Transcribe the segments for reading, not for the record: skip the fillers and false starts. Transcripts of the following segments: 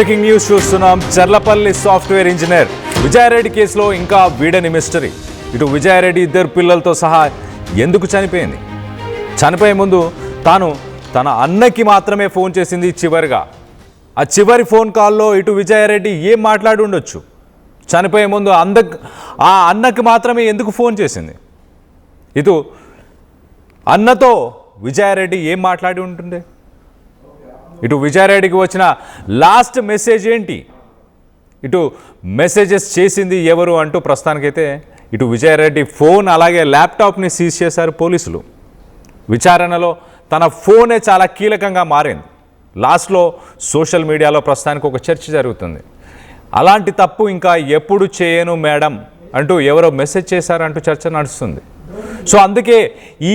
Breaking news చూస్తున్నాం. Cherlapalli software engineer Vijaya Reddy కేసులో ఇంకా వీడని మిస్టరీ. ఇటు విజయారెడ్డి ఇద్దరు పిల్లలతో సహా ఎందుకు చనిపోయింది? చనిపోయే ముందు తాను తన అన్నకి మాత్రమే ఫోన్ చేసింది చివరిగా. ఆ చివరి ఫోన్ కాల్లో ఇటు విజయారెడ్డి ఏం మాట్లాడి ఉండొచ్చు? చనిపోయే ముందు ఆ అన్నకి మాత్రమే ఎందుకు ఫోన్ చేసింది? ఇటు అన్నతో విజయారెడ్డి ఏం మాట్లాడి ఉంటుండే? ఇటు విజయారెడ్డికి వచ్చిన లాస్ట్ మెసేజ్ ఏంటి? ఇటు మెసేజెస్ చేసింది ఎవరు అంటూ ప్రస్తుతానికైతే ఇటు విజయారెడ్డి ఫోన్ అలాగే ల్యాప్టాప్ని సీజ్ చేశారు పోలీసులు. విచారణలో తన ఫోనే చాలా కీలకంగా మారింది. లాస్ట్లో సోషల్ మీడియాలో ప్రస్తుతానికి ఒక చర్చ జరుగుతుంది. అలాంటి తప్పు ఇంకా ఎప్పుడు చేయను మేడం అంటూ ఎవరో మెసేజ్ చేశారంటూ చర్చ నడుస్తుంది. సో అందుకే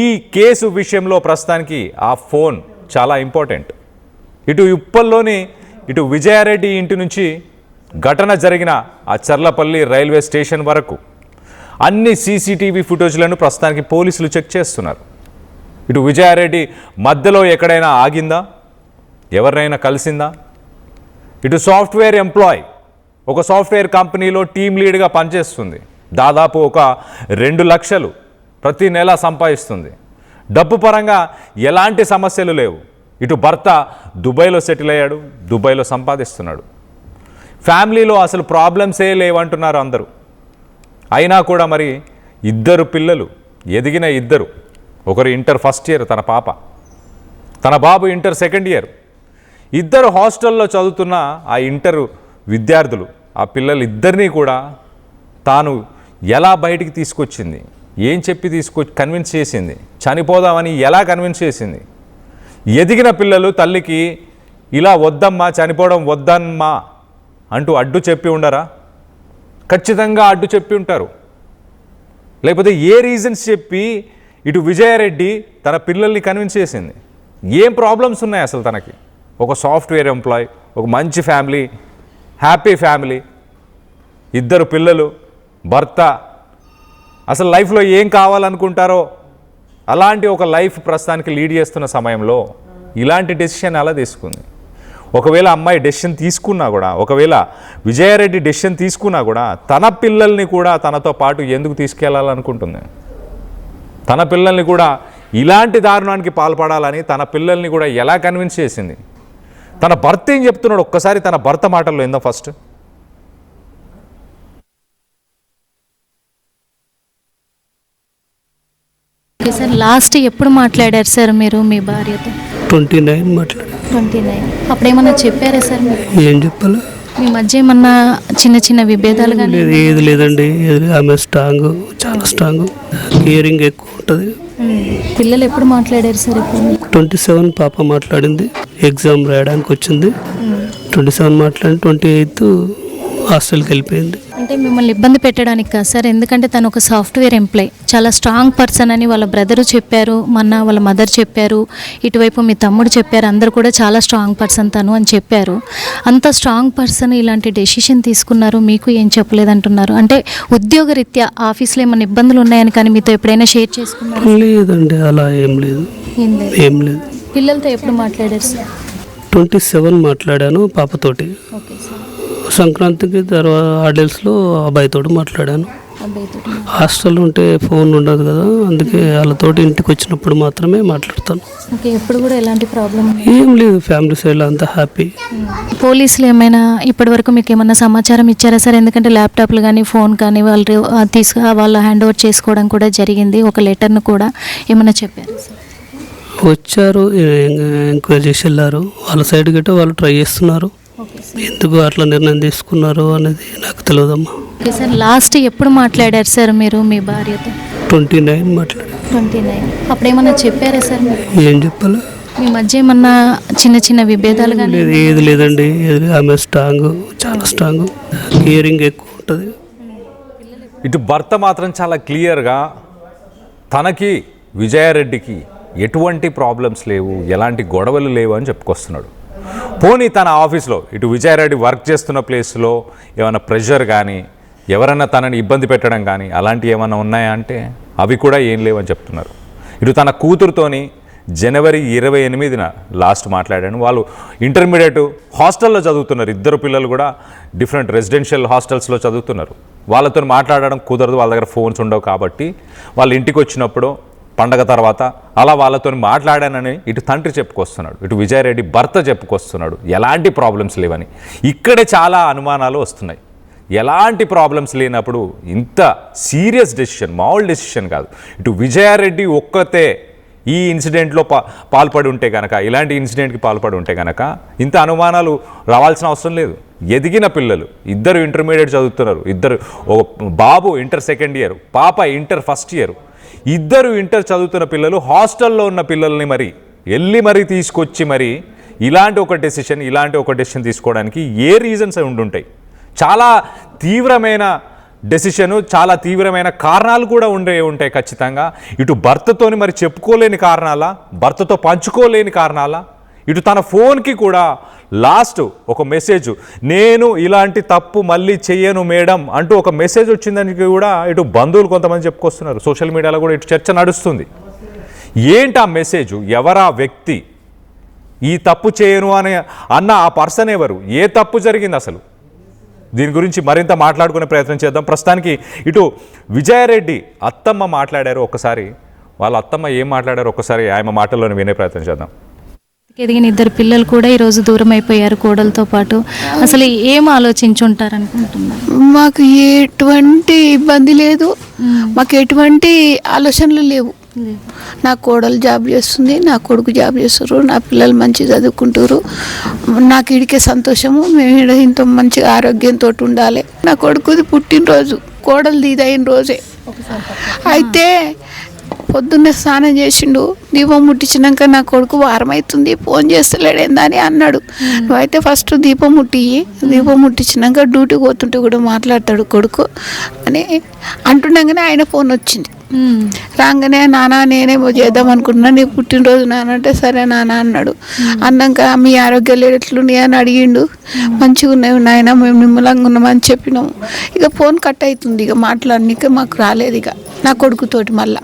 ఈ కేసు విషయంలో ప్రస్తుతానికి ఆ ఫోన్ చాలా ఇంపార్టెంట్. ఇటు ఉప్పల్లోని ఇటు విజయారెడ్డి ఇంటి నుంచి ఘటన జరిగిన ఆ చర్లపల్లి రైల్వే స్టేషన్ వరకు అన్ని సీసీటీవీ ఫుటేజ్లను ప్రస్తుతానికి పోలీసులు చెక్ చేస్తున్నారు. ఇటు విజయారెడ్డి మధ్యలో ఎక్కడైనా ఆగిందా? ఎవరినైనా కలిసిందా? ఇటు సాఫ్ట్వేర్ ఎంప్లాయ్ ఒక సాఫ్ట్వేర్ కంపెనీలో టీమ్ లీడ్గా పనిచేస్తుంది. దాదాపు ఒక 2 లక్షలు ప్రతి నెల సంపాదిస్తుంది. డబ్బు పరంగా ఎలాంటి సమస్యలు లేవు. ఇటు భర్త దుబాయ్లో సెటిల్ అయ్యాడు, దుబాయ్లో సంపాదిస్తున్నాడు. ఫ్యామిలీలో అసలు ప్రాబ్లమ్సే లేవంటున్నారు అందరూ. అయినా కూడా మరి ఇద్దరు పిల్లలు, ఎదిగిన ఇద్దరు, ఒకరు ఇంటర్ ఫస్ట్ ఇయర్ తన పాప, తన బాబు ఇంటర్ సెకండ్ ఇయర్, ఇద్దరు హాస్టల్లో చదువుతున్న ఆ ఇంటర్ విద్యార్థులు, ఆ పిల్లలు ఇద్దరినీ కూడా తాను ఎలా బయటికి తీసుకొచ్చింది, ఏం చెప్పి కన్విన్స్ చేసింది, చనిపోదామని ఎలా కన్విన్స్ చేసింది? ఎదిగిన పిల్లలు తల్లికి ఇలా వద్దమ్మా, చనిపోవడం వద్దమ్మా అంటూ అడ్డు చెప్పి ఉండరా? ఖచ్చితంగా అడ్డు చెప్పి ఉంటారు. లేకపోతే ఏ రీజన్స్ చెప్పి ఇటు విజయారెడ్డి తన పిల్లల్ని కన్విన్స్ చేసింది? ఏం ప్రాబ్లమ్స్ ఉన్నాయి అసలు తనకి? ఒక సాఫ్ట్వేర్ ఎంప్లాయ్, ఒక మంచి ఫ్యామిలీ, హ్యాపీ ఫ్యామిలీ, ఇద్దరు పిల్లలు, భర్త, అసలు లైఫ్లో ఏం కావాలనుకుంటారో అలాంటి ఒక లైఫ్ ప్రస్తుతానికి లీడ్ చేస్తున్న సమయంలో ఇలాంటి డెసిషన్ అలా తీసుకుంది. ఒకవేళ అమ్మాయి డెసిషన్ తీసుకున్నా కూడా, ఒకవేళ విజయారెడ్డి డెసిషన్ తీసుకున్నా కూడా తన పిల్లల్ని కూడా తనతో పాటు ఎందుకు తీసుకెళ్లాలనుకుంటుంది? తన పిల్లల్ని కూడా ఇలాంటి దారుణానికి పాల్పడాలని తన పిల్లల్ని కూడా ఎలా కన్విన్స్ చేసింది? తన భర్త ఏం చెప్తున్నాడు? ఒక్కసారి తన భర్త మాటల్లో ఏందో ఫస్ట్. సార్ లాస్ట్ ఎప్పుడు మాట్లాడారు సార్ మీరు మీ భార్యతో? 29 మాట్లాడారు. 29 అప్పుడేమన్నా చెప్పారా సార్ మీరు? ఏం చెప్పాలి? మీ మధ్య ఏమన్నా చిన్న చిన్న విభేదాలు కానీ? ఏది లేదండి. ఆమె స్ట్రాంగ్, చాలా స్ట్రాంగ్, కేరింగ్ ఎక్కువ ఉంటుంది. పిల్లలు ఎప్పుడు మాట్లాడారు సార్? ఇప్పుడు 27 పాప మాట్లాడింది, ఎగ్జామ్ రాయడానికి వచ్చింది. 27 మాట్లాడి 28 హాస్టల్కి వెళ్ళిపోయింది. అంటే మిమ్మల్ని ఇబ్బంది పెట్టడానికి కాదు సార్, ఎందుకంటే తను ఒక సాఫ్ట్వేర్ ఎంప్లాయ్, చాలా స్ట్రాంగ్ పర్సన్ అని వాళ్ళ బ్రదరు చెప్పారు, వాళ్ళ మదర్ చెప్పారు, ఇటువైపు మీ తమ్ముడు చెప్పారు, అందరూ కూడా చాలా స్ట్రాంగ్ పర్సన్ తను అని చెప్పారు. అంత స్ట్రాంగ్ పర్సన్ ఇలాంటి డెసిషన్ తీసుకున్నారు, మీకు ఏం చెప్పలేదంటున్నారు. అంటే ఉద్యోగరీత్యా ఆఫీస్లో ఏమైనా ఇబ్బందులు ఉన్నాయని కానీ మీతో ఎప్పుడైనా షేర్ చేసుకున్నారు? లేదండి, అలా ఏం లేదు. ఏం లేదు. పిల్లలతో ఎప్పుడు మాట్లాడారు సార్? 27 మాట్లాడాను పాపతోటి. Okay sir. సంక్రాంతికి తర్వాత హాలిడేస్లో అబ్బాయితో మాట్లాడాను. హాస్టల్ ఉంటే ఫోన్ ఉండదు కదా, అందుకే వాళ్ళతోటి ఇంటికి వచ్చినప్పుడు మాత్రమే మాట్లాడతాను. ఓకే. ఎప్పుడు కూడా ఎలాంటి ప్రాబ్లం ఏం లేదు, ఫ్యామిలీ సైడ్లో అంతా హ్యాపీ. పోలీసులు ఏమైనా ఇప్పటివరకు మీకు ఏమైనా సమాచారం ఇచ్చారా సార్? ఎందుకంటే ల్యాప్టాప్లు కానీ ఫోన్ కానీ వాళ్ళు హ్యాండ్ ఓవర్ చేసుకోవడం కూడా జరిగింది, ఒక లెటర్ను కూడా ఏమైనా చెప్పారు సార్? వచ్చారు, ఎంక్వైరీ చేసి వెళ్ళారు. వాళ్ళ సైడ్ గట్రా వాళ్ళు ట్రై చేస్తున్నారు. ఎందుకు అట్లా నిర్ణయం తీసుకున్నారు అనేది నాకు తెలియదమ్మా. Okay sir. లాస్ట్ ఎప్పుడు మాట్లాడారు సార్ మీరు మీ భార్యతో? 29 మాట్లాడారు. 29 అప్పుడేమన్నా చెప్పారా సార్ మీరు? ఏం చెప్పాలి? మీ మధ్య ఏమన్నా చిన్న చిన్న విభేదాలు కానీ? ఏది లేదండి. ఆమె స్ట్రాంగ్, చాలా స్ట్రాంగ్, కేరింగ్ ఎక్కువ ఉంటుంది. ఇటు భర్త మాత్రం చాలా క్లియర్గా తనకి విజయారెడ్డికి ఎటువంటి ప్రాబ్లమ్స్ లేవు, ఎలాంటి గొడవలు లేవు అని చెప్పుకొస్తున్నాడు. పోనీ తన ఆఫీస్లో ఇటు విజయారెడ్డి వర్క్ చేస్తున్న ప్లేస్లో ఏమైనా ప్రెషర్ కానీ, ఎవరైనా తనని ఇబ్బంది పెట్టడం కానీ అలాంటివి ఏమైనా ఉన్నాయా అంటే అవి కూడా ఏం లేవని చెప్తున్నారు. ఇటు తన కూతురుతోని జనవరి 28న లాస్ట్ మాట్లాడాను. వాళ్ళు ఇంటర్మీడియట్ హాస్టల్లో చదువుతున్నారు, ఇద్దరు పిల్లలు కూడా డిఫరెంట్ రెసిడెన్షియల్ హాస్టల్స్లో చదువుతున్నారు. వాళ్ళతో మాట్లాడడం కుదరదు, వాళ్ళ దగ్గర ఫోన్స్ ఉండవు. కాబట్టి వాళ్ళ ఇంటికి వచ్చినప్పుడు పండగ తర్వాత అలా వాళ్ళతో మాట్లాడానని ఇటు తండ్రి చెప్పుకొస్తున్నాడు, ఇటు విజయారెడ్డి భర్త చెప్పుకొస్తున్నాడు ఎలాంటి ప్రాబ్లమ్స్ లేవని. ఇక్కడే చాలా అనుమానాలు వస్తున్నాయి. ఎలాంటి ప్రాబ్లమ్స్ లేనప్పుడు ఇంత సీరియస్ డెసిషన్, మామూలు డెసిషన్ కాదు. ఇటు విజయారెడ్డి ఒక్కతే ఈ ఇన్సిడెంట్లో పాల్పడి ఉంటే కనుక, ఇలాంటి ఇన్సిడెంట్కి పాల్పడి ఉంటే కనుక ఇంత అనుమానాలు రావాల్సిన అవసరం లేదు. ఎదిగిన పిల్లలు, ఇద్దరు ఇంటర్మీడియట్ చదువుతున్నారు, ఇద్దరు, ఒక బాబు ఇంటర్ సెకండ్ ఇయర్, పాప ఇంటర్ ఫస్ట్ ఇయర్, ఇద్దరు ఇంటర్ చదువుతున్న పిల్లలు హాస్టల్లో ఉన్న పిల్లల్ని మరీ తీసుకొచ్చి ఇలాంటి ఒక డెసిషన్ తీసుకోవడానికి ఏ రీజన్స్ ఉండుంటాయి? చాలా తీవ్రమైన డెసిషను, చాలా తీవ్రమైన కారణాలు కూడా ఉంటాయి ఖచ్చితంగా. ఇటు భర్తతోని చెప్పుకోలేని కారణాలా, భర్తతో పంచుకోలేని కారణాలా, ఇటు తన ఫోన్కి కూడా లాస్ట్ ఒక మెసేజ్, నేను ఇలాంటి తప్పు మళ్ళీ చెయ్యను మేడం అంటూ ఒక మెసేజ్ వచ్చిందానికి కూడా ఇటు బంధువులు కొంతమంది చెప్పుకొస్తున్నారు. సోషల్ మీడియాలో కూడా ఇటు చర్చ నడుస్తుంది. ఏంటి ఆ మెసేజ్? ఎవరా వ్యక్తి? ఈ తప్పు చేయను అన్న ఆ పర్సన్ ఎవరు? ఏ తప్పు జరిగింది అసలు? దీని గురించి మరింత మాట్లాడుకునే ప్రయత్నం చేద్దాం. ప్రస్తుతానికి ఇటు విజయారెడ్డి అత్తమ్మ మాట్లాడారు. ఒక్కసారి వాళ్ళ అత్తమ్మ ఏం మాట్లాడారు ఒక్కసారి ఆమె మాటల్లోనే వినే ప్రయత్నం చేద్దాం. ఎదిగిన ఇద్దరు పిల్లలు కూడా ఈరోజు దూరం అయిపోయారు కోడలతో పాటు. అసలు ఏం ఆలోచించుంటారు అనుకుంటున్నారు? మాకు ఎటువంటి ఇబ్బంది లేదు, మాకు ఎటువంటి ఆలోచనలు లేవు. నా కోడలు జాబ్ చేస్తుంది, నా కొడుకు జాబ్ చేస్తారు, నా పిల్లలు మంచి చదువుకుంటారు. నాకు ఇడికే సంతోషము. మేము ఇంత మంచిగా ఆరోగ్యంతో ఉండాలి. నా కొడుకుది పుట్టినరోజు, కోడలు ఇదైన రోజే. అయితే పొద్దున్నే స్నానం చేసిండు, దీపం ముట్టించినాక నా కొడుకు వారం అవుతుంది ఫోన్ చేస్తలేడేందని అన్నాడు. నువ్వైతే ఫస్ట్ దీపం ముట్టించినాక డ్యూటీకి పోతుంటే కూడా మాట్లాడతాడు కొడుకు అని అంటుండగానే ఆయన ఫోన్ వచ్చింది. రాగానే నాన్న నేనేమో చేద్దాం అనుకుంటున్నా, నీ పుట్టినరోజు నాన్న అంటే సరే నాన్న అన్నాడు. అన్నాక మీ ఆరోగ్యాలు ఎట్లున్నాయి అని అడిగిండు. మంచిగా ఉన్నాయి నాయన, మేము నిమ్మలంగా ఉన్నామని చెప్పినాము. ఇక ఫోన్ కట్ అవుతుంది, ఇక మాట్లాడనిక మాకు రాలేదు ఇక నా కొడుకుతోటి. మళ్ళా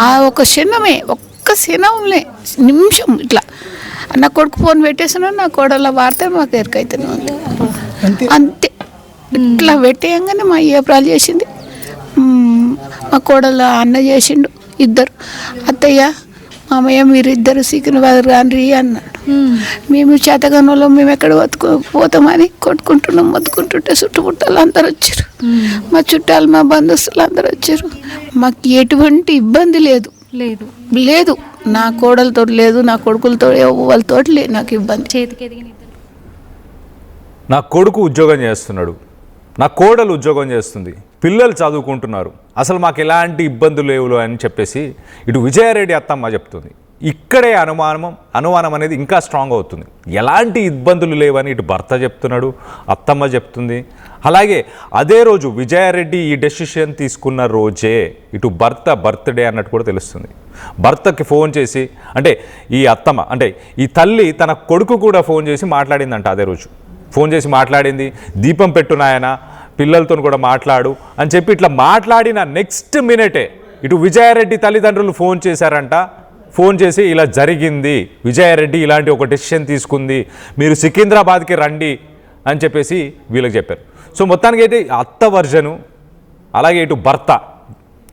ఆ ఒక క్షణమే, ఒక్క క్షణంలే నిమిషం ఇట్లా నా కొడుకు ఫోన్ పెట్టేసినా నా కోడల వార్త మాకు ఎరకైతేనే ఉంది అంతే. ఇట్లా పెట్టేయంగానే మా ఏప్రాలు చేసింది, మా కోడల అన్న చేసిండు. ఇద్దరు అత్తయ్య మామయ్య మీరు ఇద్దరు సికింద్రాబాద్ రాండ్రి అన్నాడు. మేము చేతగానంలో మేము ఎక్కడ పోతామని కొట్టుకుంటున్నాం. మొత్తుకుంటుంటే చుట్టుముట్టాలు అందరు వచ్చారు, మా చుట్టాలు మా బంధువులు అందరు వచ్చారు. మాకు ఎటువంటి ఇబ్బంది లేదు లేదు నా కోడలతో లేదు, నా కొడుకులతో వాళ్ళతో లేదు నాకు ఇబ్బంది. చేతికి ఎదిగిన నా కొడుకు ఉద్యోగం చేస్తున్నాడు, నా కోడలు ఉద్యోగం చేస్తుంది, పిల్లలు చదువుకుంటున్నారు, అసలు మాకు ఎలాంటి ఇబ్బందులు లేవులు అని చెప్పేసి ఇటు విజయారెడ్డి అత్తమ్మ చెప్తుంది. ఇక్కడే అనుమానం అనేది ఇంకా స్ట్రాంగ్ అవుతుంది. ఎలాంటి ఇబ్బందులు లేవని ఇటు భర్త చెప్తున్నాడు, అత్తమ్మ చెప్తుంది. అలాగే అదే రోజు విజయారెడ్డి ఈ డెసిషన్ తీసుకున్న రోజే ఇటు భర్త బర్త్డే అన్నట్టు కూడా తెలుస్తుంది. భర్తకి ఫోన్ చేసి, అంటే ఈ అత్తమ్మ అంటే ఈ తల్లి తన కొడుకు కూడా ఫోన్ చేసి మాట్లాడిందంట. అదే రోజు ఫోన్ చేసి మాట్లాడింది, దీపం పెట్టునాయన, పిల్లలతో కూడా మాట్లాడు అని చెప్పి ఇట్లా మాట్లాడిన నెక్స్ట్ మినిటే ఇటు విజయారెడ్డి తల్లిదండ్రులు ఫోన్ చేశారంట. ఫోన్ చేసి ఇలా జరిగింది, విజయారెడ్డి ఇలాంటి ఒక డెసిషన్ తీసుకుంది, మీరు సికింద్రాబాద్కి రండి అని చెప్పేసి వీళ్ళకి చెప్పారు. సో మొత్తానికి అయితే అత్త వర్జను, అలాగే ఇటు భర్త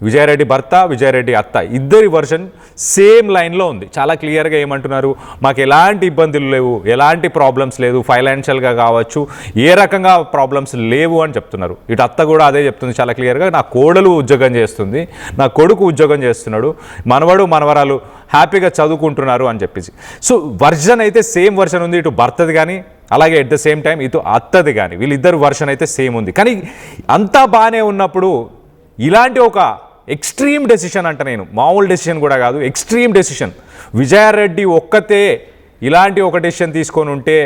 విజయారెడ్డి భర్త, విజయారెడ్డి అత్త ఇద్దరి వర్షన్ సేమ్ లైన్లో ఉంది. చాలా క్లియర్గా ఏమంటున్నారు, మాకు ఎలాంటి ఇబ్బందులు లేవు, ఎలాంటి ప్రాబ్లమ్స్ లేదు, ఫైనాన్షియల్గా కావచ్చు ఏ రకంగా ప్రాబ్లమ్స్ లేవు అని చెప్తున్నారు. ఇటు అత్త కూడా అదే చెప్తుంది చాలా క్లియర్గా, నా కోడలు ఉద్యోగం చేస్తుంది, నా కొడుకు ఉద్యోగం చేస్తున్నాడు, మనవడు మనవరాలు హ్యాపీగా చదువుకుంటున్నారు అని చెప్పేసి. సో వర్షన్ అయితే సేమ్ వర్షన్ ఉంది, ఇటు భర్తది కానీ అలాగే ఎట్ ద సేమ్ టైం ఇటు అత్తది కానీ, వీళ్ళిద్దరు వర్షన్ అయితే సేమ్ ఉంది. కానీ అంతా బాగానే ఉన్నప్పుడు ఇలాంటి ఒక ఎక్స్ట్రీమ్ డెసిషన్ అంట, నేను మామూలు డెసిషన్ కూడా కాదు, ఎక్స్ట్రీమ్ డెసిషన్. విజయారెడ్డి ఒక్కతే ఇలాంటి ఒక డెసిషన్ తీసుకొని ఉంటే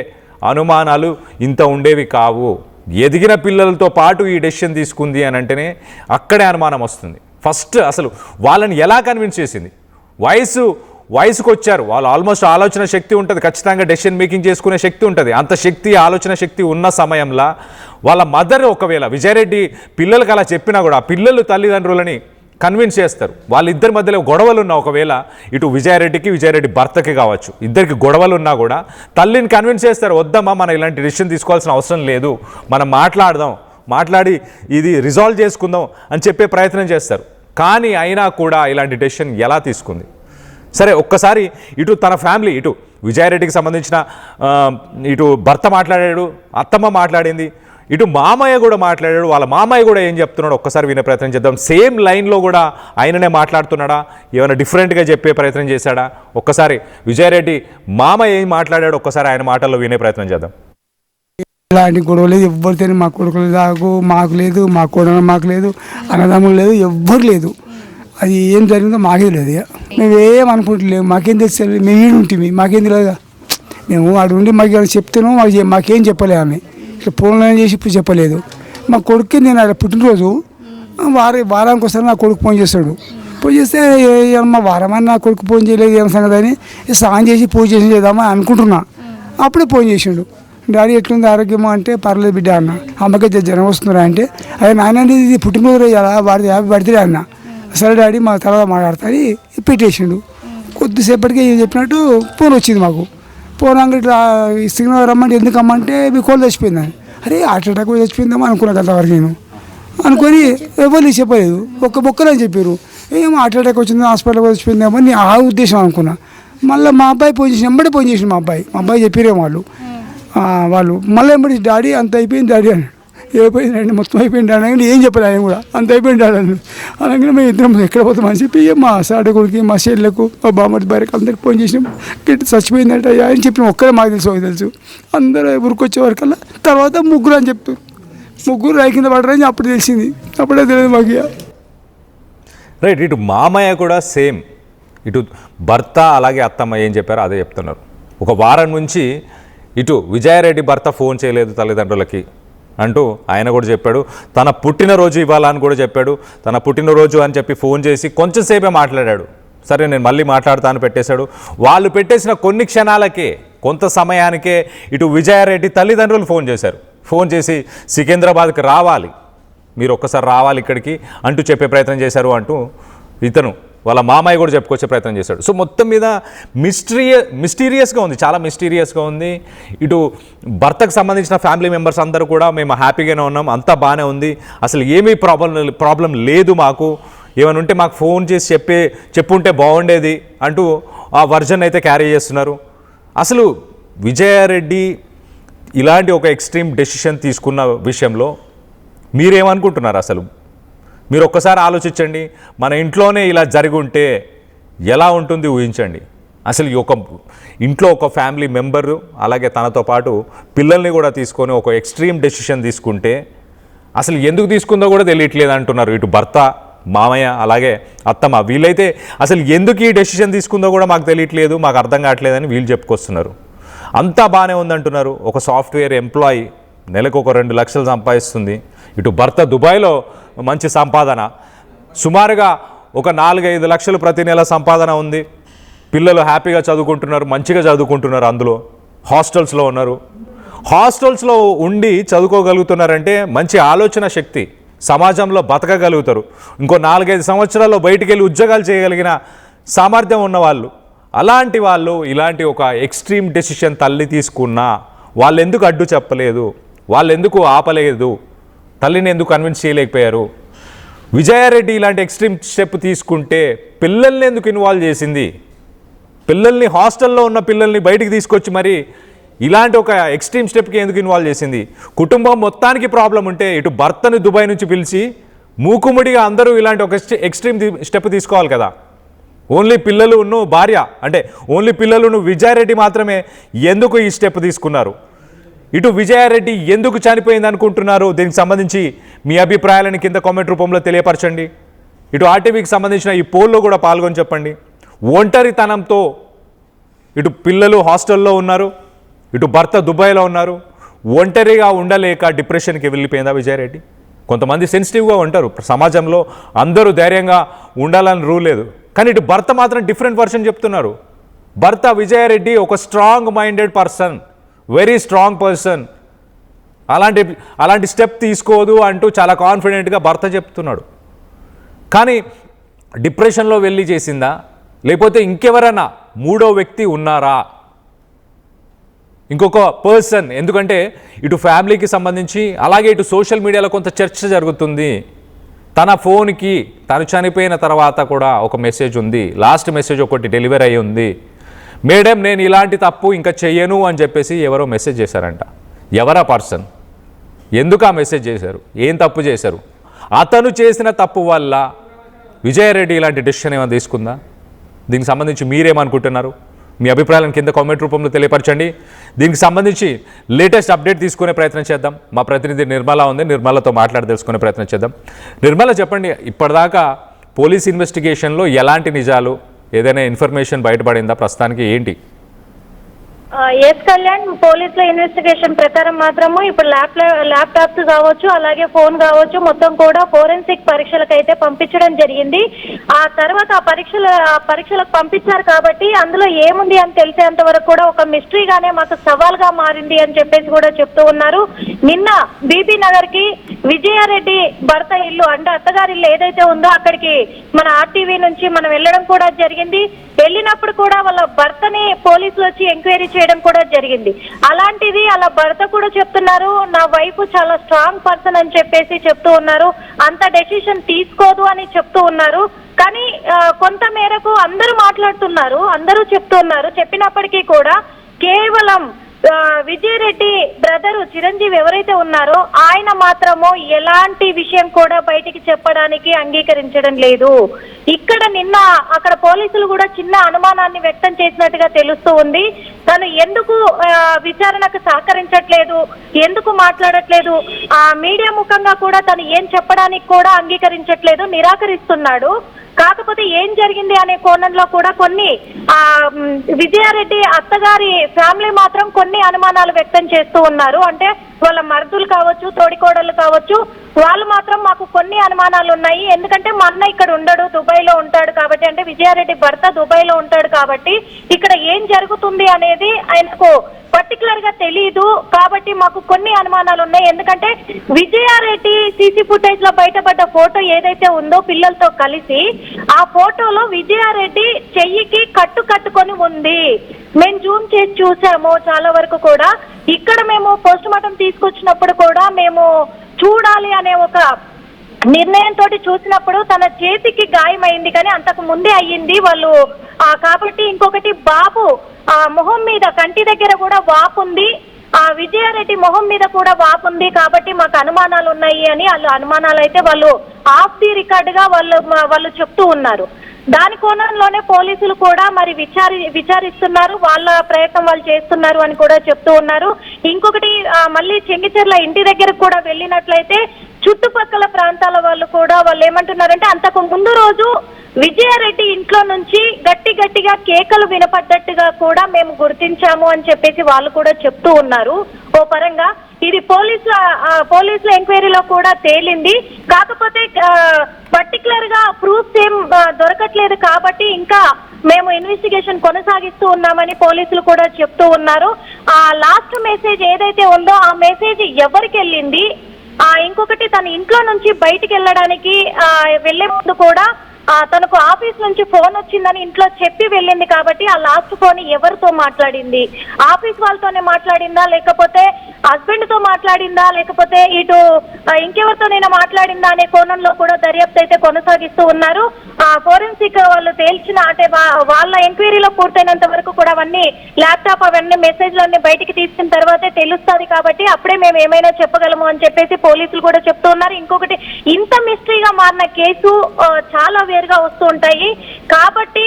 అనుమానాలు ఇంత ఉండేవి కావు. ఎదిగిన పిల్లలతో పాటు ఈ డెసిషన్ తీసుకుంది అని అంటేనే అక్కడే అనుమానం వస్తుంది. ఫస్ట్ అసలు వాళ్ళని ఎలా కన్విన్స్ చేసింది? వయసుకు వచ్చారు వాళ్ళు, ఆల్మోస్ట్ ఆలోచన శక్తి ఉంటుంది, ఖచ్చితంగా డెసిషన్ మేకింగ్ చేసుకునే శక్తి ఉంటుంది. అంత శక్తి, ఆలోచన శక్తి ఉన్న సమయంలో వాళ్ళ మదర్ ఒకవేళ విజయారెడ్డి పిల్లలకి అలా చెప్పినా కూడా, పిల్లలు తల్లిదండ్రులని కన్విన్స్ చేస్తారు. వాళ్ళిద్దరి మధ్యలో గొడవలు ఉన్నా, ఒకవేళ ఇటు విజయారెడ్డి భర్తకి కావచ్చు, ఇద్దరికి గొడవలు ఉన్నా కూడా తల్లిని కన్విన్స్ చేస్తారు, వద్దమ్మా మనం ఇలాంటి డిసిషన్ తీసుకోవాల్సిన అవసరం లేదు, మనం మాట్లాడి ఇది రిజాల్వ్ చేసుకుందాం అని చెప్పే ప్రయత్నం చేస్తారు. కానీ అయినా కూడా ఇలాంటి డెసిషన్ ఎలా తీసుకుంది? సరే, ఒక్కసారి ఇటు తన ఫ్యామిలీ, ఇటు విజయారెడ్డికి సంబంధించిన ఇటు భర్త మాట్లాడాడు, అత్తమ్మ మాట్లాడింది, ఇటు మామయ్య కూడా మాట్లాడాడు. వాళ్ళ మామయ్య కూడా ఏం చెప్తున్నాడు ఒక్కసారి వినే ప్రయత్నం చేద్దాం. సేమ్ లైన్లో కూడా ఆయననే మాట్లాడుతున్నాడా, ఏమైనా డిఫరెంట్గా చెప్పే ప్రయత్నం చేశాడా? ఒక్కసారి విజయారెడ్డి మామయ్య ఏం మాట్లాడాడు ఒక్కసారి ఆయన మాటల్లో వినే ప్రయత్నం చేద్దాం. ఇలాంటి గొడవ లేదు ఎవ్వరితో, మా కొడుకులు దాకు మాకు లేదు, మా కోడలు మాకు లేదు, అన్నదమ్ములు లేదు, ఎవ్వరు లేదు. అది ఏం జరిగిందో మాకే లేదు. ఇక మేమేం అనుకుంటలేము, మాకేం తెలుసు, మేము ఈడు ఉంటుంది, మాకేం తెలియదు. మేము అటు ఉండి మాకు చెప్తాను, మాకేం చెప్పలే ఆమె, ఇట్లా ఫోన్లో చేసి ఇప్పుడు చెప్పలేదు. మా కొడుక్కి నేను అక్కడ పుట్టినరోజు వారానికి ఒకసారి నా కొడుకు ఫోన్ చేస్తాడు. ఫోన్ చేస్తే మా వారమని నా కొడుకు ఫోన్ చేయలేదు ఏం సంగతి అని స్నానం చేసి పూజ చేసి చేద్దామని అనుకుంటున్నా. అప్పుడే ఫోన్ చేసిండు, డాడీ ఎట్లుంది ఆరోగ్యమా అంటే పర్లేదు బిడ్డ అన్న, అమ్మకి జ్వరం వస్తుందా అంటే అదే నాయన ఇది పుట్టినరోజు కదా వాడి హ్యాపీ బర్త్డే అన్న. సరే డాడీ మా తర్వాత మాట్లాడతాని పెట్టేసిండు. కొద్దిసేపటికి ఏం చెప్పినట్టు ఫోన్ వచ్చింది మాకు. ఫోన్ అంగడి సిగ్నల్ రమ్మంటే ఎందుకు అమ్మంటే మీ కోళ్ళు చచ్చిపోయిందని. అరే హార్ట్ అటాక్ చచ్చిపోయిందేమో అనుకున్నాను అంతవరకు నేను అనుకొని ఎవరు చెప్పలేదు, ఒక్క బొక్కలు అని చెప్పారు. ఏమో హార్ట్ అటాక్ వచ్చింది హాస్పిటల్కి చచ్చిపోయిందేమో అని ఆ ఉద్దేశం అనుకున్నా. మళ్ళీ మా అబ్బాయి ఫోన్ చేసి ఎంబడి ఫోన్ చేసిండు. మా అబ్బాయి చెప్పారేమో వాళ్ళు మళ్ళీ ఎంబడి డాడీ అంత అయిపోయింది డాడీ అన్నాడు. అయిపోయిందండి మొత్తం అయిపోయింది అనగానే ఏం చెప్పలేదు ఆయన కూడా, అంత అయిపోయింది డాడీ అన్నాడు. అనగానే మేము ఇద్దరం ఎక్కడ పోతామని చెప్పి మా సాడకొడికి మా చెల్లెలకు మా బామ్మడి భార్యకి అందరికి ఫోన్ చేసినాం. గిట్ట చచ్చిపోయిందంట ఆయన చెప్పిన ఒక్కరే మాకు తెలుసు అందరూ ఊరికొచ్చే వరకల్లా తర్వాత ముగ్గురు అని చెప్తారు. ముగ్గురు రాయి కింద పడరని అప్పుడు తెలిసింది, అప్పుడే తెలియదు మాకు. రైట్, ఇటు మామయ్య కూడా సేమ్, ఇటు భర్త అలాగే అత్తమ్మ ఏం చెప్పారో అదే చెప్తున్నారు. ఒక వారం నుంచి ఇటు విజయారెడ్డి భర్త ఫోన్ చేయలేదు తల్లిదండ్రులకి అంటూ ఆయన కూడా చెప్పాడు. తన పుట్టినరోజు ఇవ్వాలని కూడా చెప్పాడు. తన పుట్టినరోజు అని చెప్పి ఫోన్ చేసి కొంచెంసేపే మాట్లాడాడు. సరే నేను మళ్ళీ మాట్లాడతాను పెట్టేశాడు. వాళ్ళు పెట్టేసిన కొన్ని క్షణాలకే, కొంత సమయానికే ఇటు విజయారెడ్డి తల్లిదండ్రులు ఫోన్ చేశారు. ఫోన్ చేసి సికింద్రాబాద్కి రావాలి, మీరు ఒక్కసారి రావాలి ఇక్కడికి అంటూ చెప్పే ప్రయత్నం చేశారు అంటూ ఇతను వాళ్ళ మామయ్య కూడా చెప్పుకొచ్చే ప్రయత్నం చేశాడు. సో మొత్తం మీద మిస్టీరియస్గా ఉంది, చాలా మిస్టీరియస్గా ఉంది. ఇటు భర్తకు సంబంధించిన ఫ్యామిలీ మెంబర్స్ అందరూ కూడా మేము హ్యాపీగానే ఉన్నాం, అంతా బాగానే ఉంది, అసలు ఏమీ ప్రాబ్లం లేదు, మాకు ఏమైనా ఉంటే మాకు ఫోన్ చేసి చెప్పుంటే బాగుండేది అంటూ ఆ వర్జన్ అయితే క్యారీ చేస్తున్నారు. అసలు విజయారెడ్డి ఇలాంటి ఒక ఎక్స్ట్రీమ్ డెసిషన్ తీసుకున్న విషయంలో మీరేమనుకుంటున్నారు? అసలు మీరు ఒక్కసారి ఆలోచించండి, మన ఇంట్లోనే ఇలా జరిగి ఉంటే ఎలా ఉంటుంది ఊహించండి. అసలు ఈ ఒక ఇంట్లో ఒక ఫ్యామిలీ మెంబరు అలాగే తనతో పాటు పిల్లల్ని కూడా తీసుకొని ఒక ఎక్స్ట్రీమ్ డెసిషన్ తీసుకుంటే అసలు ఎందుకు తీసుకుందో కూడా తెలియట్లేదు అంటున్నారు ఇటు భర్త, మామయ్య అలాగే అత్తమ్మ. వీళ్ళైతే అసలు ఎందుకు ఈ డెసిషన్ తీసుకుందో కూడా మాకు తెలియట్లేదు, మాకు అర్థం కావట్లేదని వీళ్ళు చెప్పుకొస్తున్నారు. అంతా బాగానే ఉందంటున్నారు. ఒక సాఫ్ట్వేర్ ఎంప్లాయీ నెలకు ఒక 2 లక్షలు సంపాదిస్తుంది. ఇటు భర్త దుబాయ్లో మంచి సంపాదన, సుమారుగా ఒక 4-5 లక్షలు ప్రతి నెల సంపాదన ఉంది. పిల్లలు హ్యాపీగా చదువుకుంటున్నారు, మంచిగా చదువుకుంటున్నారు, అందులో హాస్టల్స్లో ఉన్నారు. హాస్టల్స్లో ఉండి చదువుకోగలుగుతున్నారంటే మంచి ఆలోచన శక్తి, సమాజంలో బతకగలుగుతారు. ఇంకో 4-5 సంవత్సరాల్లో బయటికి వెళ్ళి ఉద్యోగాలు చేయగలిగిన సామర్థ్యం ఉన్నవాళ్ళు. అలాంటి వాళ్ళు ఇలాంటి ఒక ఎక్స్ట్రీమ్ డెసిషన్ తల్లి తీసుకున్నా వాళ్ళు ఎందుకు అడ్డు చెప్పలేదు, వాళ్ళు ఎందుకు ఆపలేదు, తల్లిని ఎందుకు కన్విన్స్ చేయలేకపోయారు? విజయారెడ్డి ఇలాంటి ఎక్స్ట్రీమ్ స్టెప్ తీసుకుంటే పిల్లల్ని ఎందుకు ఇన్వాల్వ్ చేసింది? పిల్లల్ని హాస్టల్లో ఉన్న పిల్లల్ని బయటికి తీసుకొచ్చి మరి ఇలాంటి ఒక ఎక్స్ట్రీమ్ స్టెప్కి ఎందుకు ఇన్వాల్వ్ చేసింది? కుటుంబం మొత్తానికి ప్రాబ్లం ఉంటే ఇటు భర్తని దుబాయ్ నుంచి పిలిచి మూకుముడిగా అందరూ ఇలాంటి ఒక ఎక్స్ట్రీమ్ స్టెప్ తీసుకోవాలి కదా. ఓన్లీ పిల్లలు భార్య అంటే ఓన్లీ పిల్లలు విజయారెడ్డి మాత్రమే ఎందుకు ఈ స్టెప్ తీసుకున్నారు? ఇటు విజయారెడ్డి ఎందుకు చనిపోయింది అనుకుంటున్నారు? దీనికి సంబంధించి మీ అభిప్రాయాలను కింద కామెంట్ రూపంలో తెలియపరచండి. ఇటు ఆర్టీవీకి సంబంధించిన ఈ పోల్లో కూడా పాల్గొని చెప్పండి. ఒంటరితనంతో ఇటు పిల్లలు హాస్టల్లో ఉన్నారు, ఇటు భర్త దుబాయ్లో ఉన్నారు, ఒంటరిగా ఉండలేక డిప్రెషన్కి వెళ్ళిపోయిందా విజయారెడ్డి? కొంతమంది సెన్సిటివ్గా ఉంటారు, సమాజంలో అందరూ ధైర్యంగా ఉండాలని రూల్ లేదు. కానీ ఇటు భర్త మాత్రం డిఫరెంట్ వర్షన్ చెప్తున్నారు. భర్త విజయారెడ్డి ఒక strong minded person, very strong person, అలాంటి స్టెప్ తీసుకోదు అంటూ చాలా కాన్ఫిడెంట్గా భర్త చెప్తున్నాడు. కానీ డిప్రెషన్లో వెళ్ళి చేసిందా, లేకపోతే ఇంకెవరైనా మూడో వ్యక్తి ఉన్నారా, ఇంకొక పర్సన్? ఎందుకంటే ఇటు ఫ్యామిలీకి సంబంధించి అలాగే ఇటు సోషల్ మీడియాలో కొంత చర్చ జరుగుతుంది. తన ఫోన్కి తను చనిపోయిన తర్వాత కూడా ఒక మెసేజ్ ఉంది, లాస్ట్ మెసేజ్ ఒకటి డెలివరీ అయ్యి ఉంది. మేడం నేను ఇలాంటి తప్పు ఇంకా చెయ్యను అని చెప్పేసి ఎవరో మెసేజ్ చేశారంట. ఎవరా పర్సన్? ఎందుకు ఆ మెసేజ్ చేశారు? ఏం తప్పు చేశారు? అతను చేసిన తప్పు వల్ల విజయారెడ్డి ఇలాంటి డెసిషన్ ఏమైనా తీసుకుందా? దీనికి సంబంధించి మీరేమనుకుంటున్నారు? మీ అభిప్రాయాలను కింద కామెంట్ రూపంలో తెలియపరచండి. దీనికి సంబంధించి లేటెస్ట్ అప్డేట్ తీసుకునే ప్రయత్నం చేద్దాం. మా ప్రతినిధి నిర్మల ఉంది, నిర్మలతో మాట్లాడి తెలుసుకునే ప్రయత్నం చేద్దాం. నిర్మల, చెప్పండి, ఇప్పటిదాకా పోలీస్ ఇన్వెస్టిగేషన్లో ఎలాంటి నిజాలు, ఏదైనా ఇన్ఫర్మేషన్ బయటపడిందా? ప్రస్తుతానికి ఏంటి? ఎస్ కళ్యాణ్, పోలీసుల ఇన్వెస్టిగేషన్ ప్రకారం మాత్రము ఇప్పుడు ల్యాప్టాప్స్ కావచ్చు, అలాగే ఫోన్ కావచ్చు, మొత్తం కూడా ఫోరెన్సిక్ పరీక్షలకు అయితే పంపించడం జరిగింది. ఆ తర్వాత ఆ పరీక్షలకు పంపించారు కాబట్టి అందులో ఏముంది అని తెలిసేంత వరకు కూడా ఒక మిస్టరీగానే మాకు సవాల్గా మారింది అని చెప్పేసి కూడా చెప్తూ ఉన్నారు. నిన్న బీబీ నగర్ కి విజయారెడ్డి భర్త ఇల్లు అంటే అత్తగారి ఇల్లు ఏదైతే ఉందో అక్కడికి మన ఆర్టీవీ నుంచి మనం వెళ్ళడం కూడా జరిగింది. వెళ్ళినప్పుడు కూడా వాళ్ళ భర్తని పోలీసులు వచ్చి ఎంక్వైరీ చేయడం కూడా జరిగింది. అలాంటిది అలా భర్త కూడా చెప్తున్నారు, నా వైఫ్ చాలా స్ట్రాంగ్ పర్సన్ అని చెప్పేసి చెప్తూ ఉన్నారు, అంత డెసిషన్ తీసుకోదు అని చెప్తూ ఉన్నారు. కానీ కొంత మేరకు అందరూ మాట్లాడుతున్నారు, అందరూ చెప్తున్నారు. చెప్పినప్పటికీ కూడా కేవలం విజయరెడ్డి బ్రదరు చిరంజీవి ఎవరైతే ఉన్నారో ఆయన మాత్రము ఎలాంటి విషయం కూడా బయటికి చెప్పడానికి అంగీకరించడం లేదు. ఇక్కడ నిన్న అక్కడ పోలీసులు కూడా చిన్న అనుమానాన్ని వ్యక్తం చేసినట్టుగా తెలుస్తూ ఉంది. తను ఎందుకు విచారణకు సహకరించట్లేదు, ఎందుకు మాట్లాడట్లేదు, ఆ మీడియా ముఖంగా కూడా తను ఏం చెప్పడానికి కూడా అంగీకరించట్లేదు, నిరాకరిస్తున్నాడు. కాకపోతే ఏం జరిగింది అనే కోణంలో కూడా కొన్ని విజయారెడ్డి అత్తగారి ఫ్యామిలీ మాత్రం కొన్ని అనుమానాలు వ్యక్తం చేస్తూ ఉన్నారు. అంటే వాళ్ళ మరుదులు కావచ్చు, తోడికోడళ్ళు కావచ్చు, వాళ్ళు మాత్రం మాకు కొన్ని అనుమానాలు ఉన్నాయి. ఎందుకంటే మా అన్న ఇక్కడ ఉండడు, దుబాయ్లో ఉంటాడు కాబట్టి, అంటే విజయారెడ్డి భర్త దుబాయ్లో ఉంటాడు కాబట్టి ఇక్కడ ఏం జరుగుతుంది అనేది ఆయనకు పర్టికులర్ గా తెలియదు. కాబట్టి మాకు కొన్ని అనుమానాలు ఉన్నాయి. ఎందుకంటే విజయారెడ్డి సీసీ ఫుటేజ్ లో బయటపడ్డ ఫోటో ఏదైతే ఉందో పిల్లలతో కలిసి, ఆ ఫోటోలో విజయారెడ్డి చెయ్యికి కట్టుకొని ఉంది. మేము జూమ్ చేసి చూసాము చాలా వరకు కూడా. ఇక్కడ మేము పోస్ట్ మార్టం తీసుకొచ్చినప్పుడు కూడా మేము చూడాలి అనే ఒక నిర్ణయంతో చూసినప్పుడు తన చేతికి గాయమైంది, కానీ అంతకు ముందే అయ్యింది వాళ్ళు. కాబట్టి ఇంకొకటి బాబు మొహం మీద కంటి దగ్గర కూడా వాపుంది, విజయారెడ్డి మొహం మీద కూడా వాపుంది. కాబట్టి మాకు అనుమానాలు ఉన్నాయి అని వాళ్ళు అనుమానాలు అయితే వాళ్ళు ఆఫ్ ది రికార్డ్ గా వాళ్ళు చెప్తూ ఉన్నారు. దాని కోణంలోనే పోలీసులు కూడా మరి విచారిస్తున్నారు, వాళ్ళ ప్రయత్నం వాళ్ళు చేస్తున్నారు అని కూడా చెప్తూ ఉన్నారు. ఇంకొకటి మళ్ళీ చెంగిచెర్ల ఇంటి దగ్గరకు కూడా వెళ్ళినట్లయితే చుట్టుపక్కల ప్రాంతాల వాళ్ళు కూడా వాళ్ళు ఏమంటున్నారంటే అంతకు ముందు రోజు విజయారెడ్డి ఇంట్లో నుంచి గట్టిగా కేకలు వినపడ్డట్టుగా కూడా మేము గుర్తించాము అని చెప్పేసి వాళ్ళు కూడా చెప్తూ ఉన్నారు. ఓ పరంగా ఇది పోలీసుల ఎంక్వైరీలో కూడా తేలింది. కాకపోతే పర్టికులర్ గా ప్రూఫ్స్ ఏం దొరకట్లేదు కాబట్టి ఇంకా మేము ఇన్వెస్టిగేషన్ కొనసాగిస్తూ ఉన్నామని పోలీసులు కూడా చెప్తూ ఉన్నారు. ఆ లాస్ట్ మెసేజ్ ఏదైతే ఉందో ఆ మెసేజ్ ఎవరికి వెళ్ళింది, ఇంకొకటి తన ఇంట్లో నుంచి బయటికి వెళ్ళడానికి వెళ్లే ముందు కూడా తనకు ఆఫీస్ నుంచి ఫోన్ వచ్చిందని ఇంట్లో చెప్పి వెళ్ళింది. కాబట్టి ఆ లాస్ట్ ఫోన్ ఎవరితో మాట్లాడింది, ఆఫీస్ వాళ్ళతోనే మాట్లాడిందా, లేకపోతే హస్బెండ్ తో మాట్లాడిందా, లేకపోతే ఇటు ఇంకెవరితో నేను మాట్లాడిందా అనే కోణంలో కూడా దర్యాప్తు అయితే కొనసాగిస్తూ ఉన్నారు. ఫోరెన్సిక్ వాళ్ళు తేల్చిన అంటే వాళ్ళ ఎంక్వైరీలో పూర్తయినంత వరకు కూడా అవన్నీ ల్యాప్టాప్ అవన్నీ మెసేజ్లన్నీ బయటికి తీసుకున్న తర్వాతే తెలుస్తుంది. కాబట్టి అప్పుడే మేము ఏమైనా చెప్పగలము అని చెప్పేసి పోలీసులు కూడా చెప్తూ ఉన్నారు. ఇంకొకటి ఇంత మిస్టరీగా మారిన కేసు చాలా వేరుగా వస్తూ ఉంటాయి. కాబట్టి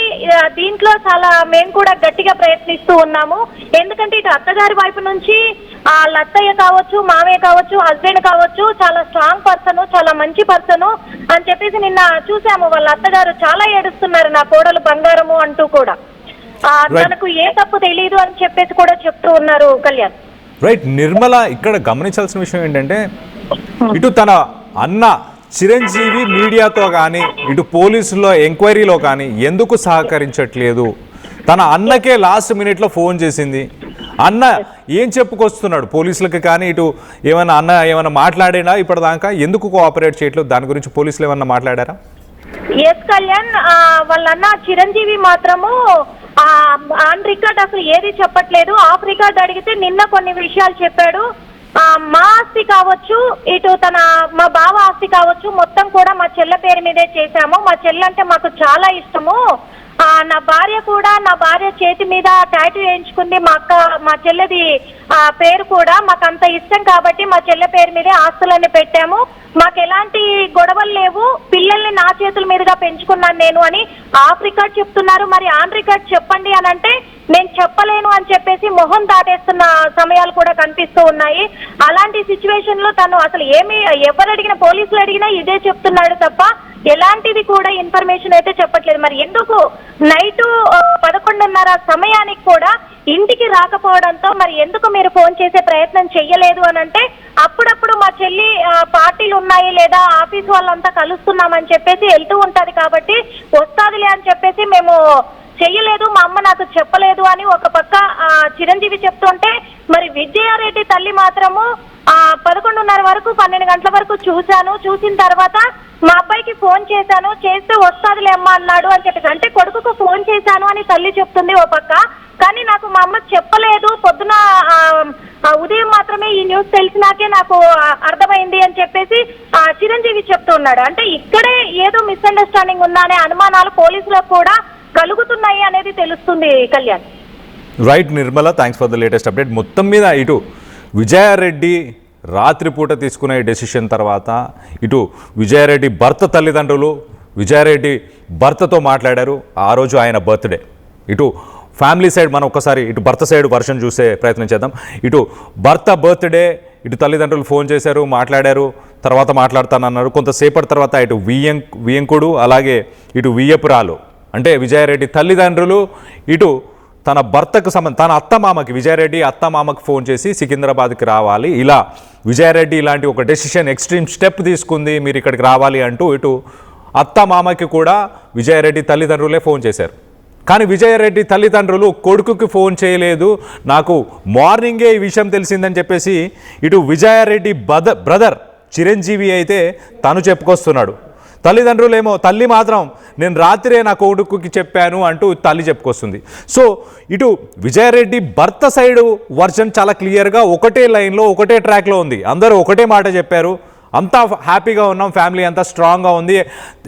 దీంట్లో చాలా మేము కూడా గట్టిగా ప్రయత్నిస్తూ ఉన్నాము. ఎందుకంటే ఇటు అత్తగారి వైపు నుంచి లత్తయ్య కావచ్చు, మామయ్య కావచ్చు, హస్బెండ్ కావచ్చు చాలా స్ట్రాంగ్ పర్సన్, చాలా మంచి పర్సన్ అని చెప్పేసి నిన్న చూసాము. వాళ్ళ అత్తగారు చాలా ఏడుస్తున్నారు, నా కోడలు బంగారము అంటూ కూడా. తనకు ఏ తప్పు తెలియదు అని చెప్పేసి కూడా చెప్తూ ఉన్నారు. కళ్యాణ్, రైట్. నిర్మల, ఇక్కడ గమనించాల్సిన విషయం ఏంటంటే ఇటు తన అన్న చిరంజీవి మీడియాతో కానీ ఇటు పోలీసుల్లో ఎంక్వైరీలో కానీ ఎందుకు సహకరించట్లేదు? తన అన్నకే లాస్ట్ మినిట్లో ఫోన్ చేసింది. అన్న ఏం చెప్పుకొస్తున్నాడు పోలీసులకి? కానీ ఇటు అన్న ఏమైనా మాట్లాడినా ఇప్పటిదాకా ఎందుకు కోఆపరేట్ చేయట్లేదు? దాని గురించి పోలీసులు ఏమన్నా మాట్లాడారా? ఎస్ కళ్యాణ్, వాళ్ళ అన్న చిరంజీవి మాత్రము ఆన్ రికార్డ్ అసలు ఏది చెప్పట్లేదు. ఆఫ్ రికార్డ్ అడిగితే నిన్న కొన్ని విషయాలు చెప్పాడు. మా ఆస్తి కావచ్చు, ఇటు మా బావ ఆస్తి కావచ్చు, మొత్తం కూడా మా చెల్లె పేరు మీదే చేశాము. మా చెల్లె అంటే మాకు చాలా ఇష్టము. నా భార్య చేతి మీద టాటూ వేయించుకుంది. మా చెల్లెది పేరు కూడా మాకు అంత ఇష్టం కాబట్టి మా చెల్లె పేరు మీదే ఆస్తులన్నీ పెట్టాము. మాకు ఎలాంటి గొడవలు లేవు. పిల్లల్ని నా చేతుల మీదుగా పెంచుకున్నాను నేను అని ఆఫ్ రికార్డ్ చెప్తున్నారు. మరి ఆన్ రికార్డ్ చెప్పండి అని అంటే నేను చెప్పలేను అని చెప్పేసి మొహం దాటేస్తున్న సమయాలు కూడా కనిపిస్తూ ఉన్నాయి. అలాంటి సిచ్యువేషన్ లో తను అసలు ఎవరు అడిగినా, పోలీసులు అడిగినా ఇదే చెప్తున్నాడు తప్ప ఎలాంటిది కూడా ఇన్ఫర్మేషన్ అయితే చెప్పట్లేదు. మరి ఎందుకు నైట్ 11:30 సమయానికి కూడా ఇంటికి రాకపోవడంతో మరి ఎందుకు మీరు ఫోన్ చేసే ప్రయత్నం చెయ్యలేదు అని అంటే, అప్పుడప్పుడు మా చెల్లి పార్టీలు ఉన్నాయి లేదా ఆఫీస్ వాళ్ళంతా కలుస్తున్నామని చెప్పేసి వెళ్తూ ఉంటది కాబట్టి వస్తాదిలే అని చెప్పేసి మేము చెయ్యలేదు, మా అమ్మ నాకు చెప్పలేదు అని ఒక పక్క చిరంజీవి చెప్తుంటే, మరి విజయారెడ్డి తల్లి మాత్రము 11:30 వరకు 12 గంటల వరకు చూసిన తర్వాత మా అబ్బాయికి ఫోన్ చేశాను, చేస్తే వస్తాదిలే అమ్మ అన్నాడు అని చెప్పేసి, అంటే కొడుకుకు ఫోన్ చేశాను అని తల్లి చెప్తుంది ఓ పక్క. కానీ నాకు మా అమ్మ చెప్పలేదు, పొద్దున ఉదయం మాత్రమే ఈ న్యూస్ తెలిసినాకే నాకు అర్థమైంది అని చెప్పేసి చిరంజీవి చెప్తున్నాడు. అంటే ఇక్కడే ఏదో మిస్అండర్స్టాండింగ్ ఉందా అనే అనుమానాలు పోలీసులకు కూడా కలుగుతున్నాయి అనేది తెలుస్తుంది Kalyan. Right Nirmala, thanks for the latest update. మొత్తం మీద ఇటు విజయారెడ్డి రాత్రిపూట తీసుకునే డెసిషన్ తర్వాత ఇటు విజయారెడ్డి భర్త తల్లిదండ్రులు విజయారెడ్డి భర్తతో మాట్లాడారు. ఆ రోజు ఆయన బర్త్డే. ఇటు ఫ్యామిలీ సైడ్ మనం ఒక్కసారి ఇటు భర్త సైడ్ వర్షన్ చూసే ప్రయత్నం చేద్దాం. ఇటు భర్త బర్త్డే, ఇటు తల్లిదండ్రులు ఫోన్ చేశారు, మాట్లాడారు, తర్వాత మాట్లాడతానన్నారు. కొంతసేపటి తర్వాత ఇటు వియ్యంకుడు అలాగే ఇటు వియ్యపురాలు అంటే విజయారెడ్డి తల్లిదండ్రులు ఇటు తన భర్తకు తన అత్తమామకి విజయారెడ్డి అత్తమామకి ఫోన్ చేసి సికింద్రాబాద్కి రావాలి, ఇలా విజయారెడ్డి ఇలాంటి ఒక డెసిషన్ ఎక్స్ట్రీమ్ స్టెప్ తీసుకుంది, మీరు ఇక్కడికి రావాలి అంటూ ఇటు అత్తమామకి కూడా విజయారెడ్డి తల్లిదండ్రులే ఫోన్ చేశారు. కానీ విజయారెడ్డి తల్లిదండ్రులు కొడుకుకి ఫోన్ చేయలేదు, నాకు మార్నింగే ఈ విషయం తెలిసిందని చెప్పేసి ఇటు విజయారెడ్డి బ్రదర్ చిరంజీవి అయితే తను చెప్పుకొస్తున్నాడు. తల్లిదండ్రులేమో, తల్లి మాత్రం నేను రాత్రే నా కొడుకుకి చెప్పాను అంటూ తల్లి చెప్పుకొస్తుంది. సో ఇటు విజయారెడ్డి భర్త సైడు వర్షన్ చాలా క్లియర్గా ఒకటే లైన్లో ఒకటే ట్రాక్లో ఉంది. అందరూ ఒకటే మాట చెప్పారు, అంతా హ్యాపీగా ఉన్నాం, ఫ్యామిలీ అంతా స్ట్రాంగ్గా ఉంది.